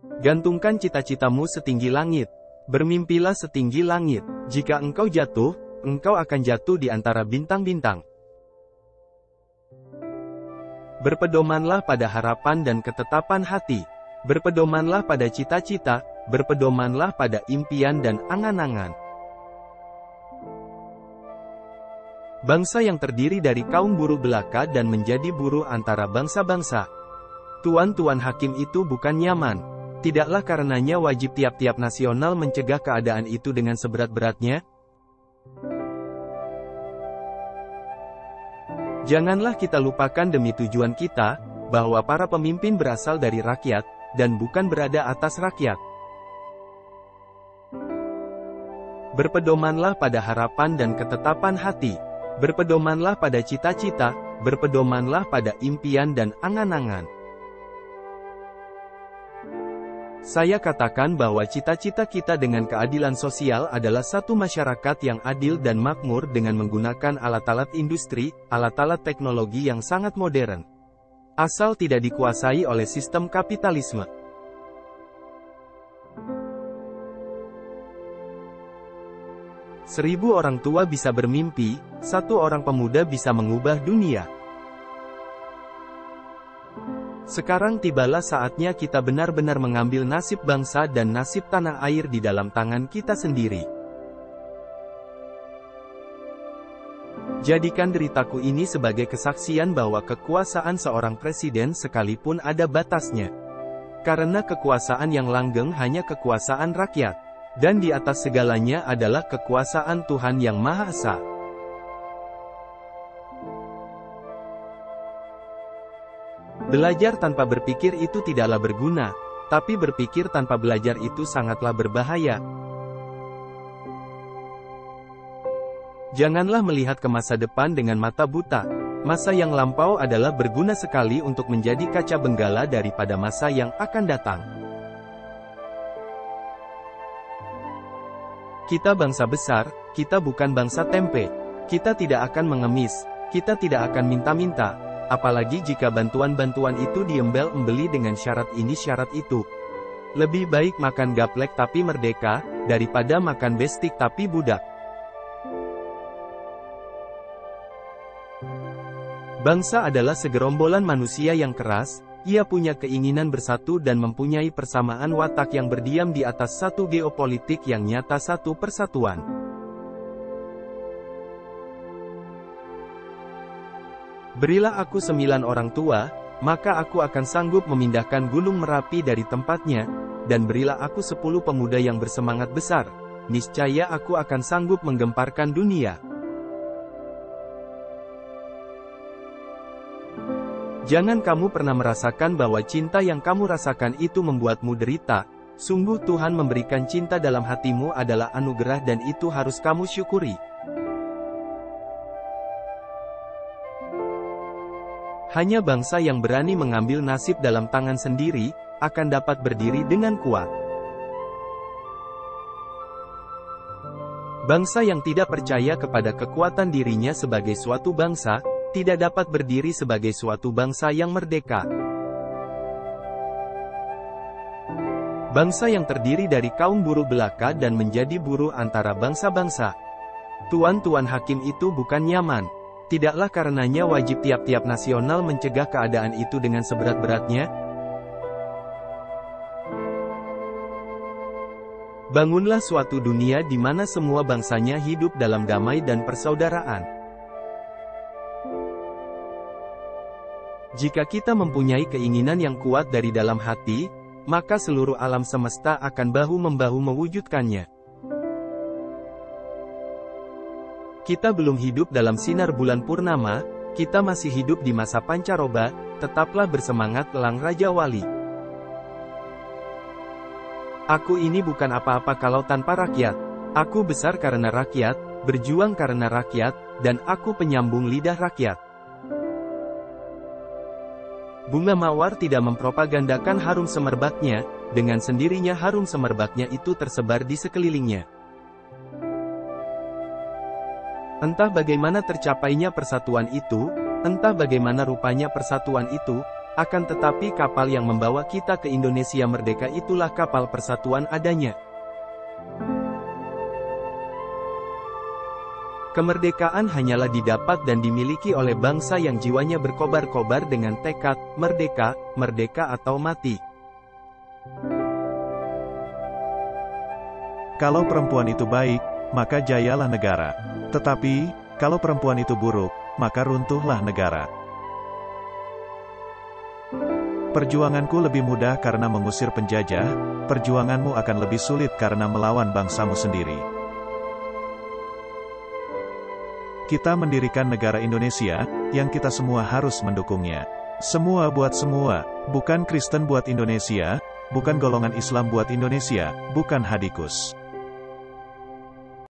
Gantungkan cita-citamu setinggi langit. Bermimpilah setinggi langit. Jika engkau jatuh, engkau akan jatuh di antara bintang-bintang. Berpedomanlah pada harapan dan ketetapan hati. Berpedomanlah pada cita-cita, berpedomanlah pada impian dan angan-angan. Bangsa yang terdiri dari kaum buruh belaka dan menjadi buruh antara bangsa-bangsa. Tuan-tuan hakim itu bukan nyaman. Tidaklah karenanya wajib tiap-tiap nasional mencegah keadaan itu dengan seberat-beratnya? Janganlah kita lupakan demi tujuan kita, bahwa para pemimpin berasal dari rakyat, dan bukan berada atas rakyat. Berpedomanlah pada harapan dan ketetapan hati. Berpedomanlah pada cita-cita, berpedomanlah pada impian dan angan-angan. Saya katakan bahwa cita-cita kita dengan keadilan sosial adalah satu masyarakat yang adil dan makmur dengan menggunakan alat-alat industri, alat-alat teknologi yang sangat modern. Asal tidak dikuasai oleh sistem kapitalisme. Seribu orang tua bisa bermimpi, satu orang pemuda bisa mengubah dunia. Sekarang tibalah saatnya kita benar-benar mengambil nasib bangsa dan nasib tanah air di dalam tangan kita sendiri. Jadikan deritaku ini sebagai kesaksian bahwa kekuasaan seorang presiden sekalipun ada batasnya. Karena kekuasaan yang langgeng hanya kekuasaan rakyat. Dan di atas segalanya adalah kekuasaan Tuhan Yang Maha Esa. Belajar tanpa berpikir itu tidaklah berguna, tapi berpikir tanpa belajar itu sangatlah berbahaya. Janganlah melihat ke masa depan dengan mata buta. Masa yang lampau adalah berguna sekali untuk menjadi kaca benggala daripada masa yang akan datang. Kita bangsa besar, kita bukan bangsa tempe. Kita tidak akan mengemis, kita tidak akan minta-minta. Apalagi jika bantuan-bantuan itu diembel-embeli dengan syarat ini syarat itu. Lebih baik makan gaplek tapi merdeka, daripada makan bestik tapi budak. Bangsa adalah segerombolan manusia yang keras, ia punya keinginan bersatu dan mempunyai persamaan watak yang berdiam di atas satu geopolitik yang nyata, satu persatuan. Berilah aku 9 orang tua, maka aku akan sanggup memindahkan Gunung Merapi dari tempatnya, dan berilah aku 10 pemuda yang bersemangat besar, niscaya aku akan sanggup menggemparkan dunia. Jangan kamu pernah merasakan bahwa cinta yang kamu rasakan itu membuatmu derita. Sungguh Tuhan memberikan cinta dalam hatimu adalah anugerah dan itu harus kamu syukuri. Hanya bangsa yang berani mengambil nasib dalam tangan sendiri, akan dapat berdiri dengan kuat. Bangsa yang tidak percaya kepada kekuatan dirinya sebagai suatu bangsa, tidak dapat berdiri sebagai suatu bangsa yang merdeka. Bangsa yang terdiri dari kaum buruh belaka dan menjadi buruh antara bangsa-bangsa. Tuan-tuan hakim itu bukan nyaman. Tidaklah karenanya wajib tiap-tiap nasional mencegah keadaan itu dengan seberat-beratnya? Bangunlah suatu dunia di mana semua bangsanya hidup dalam damai dan persaudaraan. Jika kita mempunyai keinginan yang kuat dari dalam hati, maka seluruh alam semesta akan bahu-membahu mewujudkannya. Kita belum hidup dalam sinar bulan purnama, kita masih hidup di masa pancaroba, tetaplah bersemangat elang Raja Wali. Aku ini bukan apa-apa kalau tanpa rakyat. Aku besar karena rakyat, berjuang karena rakyat, dan aku penyambung lidah rakyat. Bunga mawar tidak mempropagandakan harum semerbaknya, dengan sendirinya harum semerbaknya itu tersebar di sekelilingnya. Entah bagaimana tercapainya persatuan itu, entah bagaimana rupanya persatuan itu, Akan tetapi kapal yang membawa kita ke Indonesia merdeka itulah kapal persatuan adanya. Kemerdekaan hanyalah didapat dan dimiliki oleh bangsa yang jiwanya berkobar-kobar dengan tekad, merdeka, merdeka atau mati. Kalau perempuan itu baik, maka jayalah negara. Tetapi, kalau perempuan itu buruk, maka runtuhlah negara. Perjuanganku lebih mudah karena mengusir penjajah, perjuanganmu akan lebih sulit karena melawan bangsamu sendiri. Kita mendirikan negara Indonesia, yang kita semua harus mendukungnya. Semua buat semua, bukan Kristen buat Indonesia, bukan golongan Islam buat Indonesia, bukan Hadikus.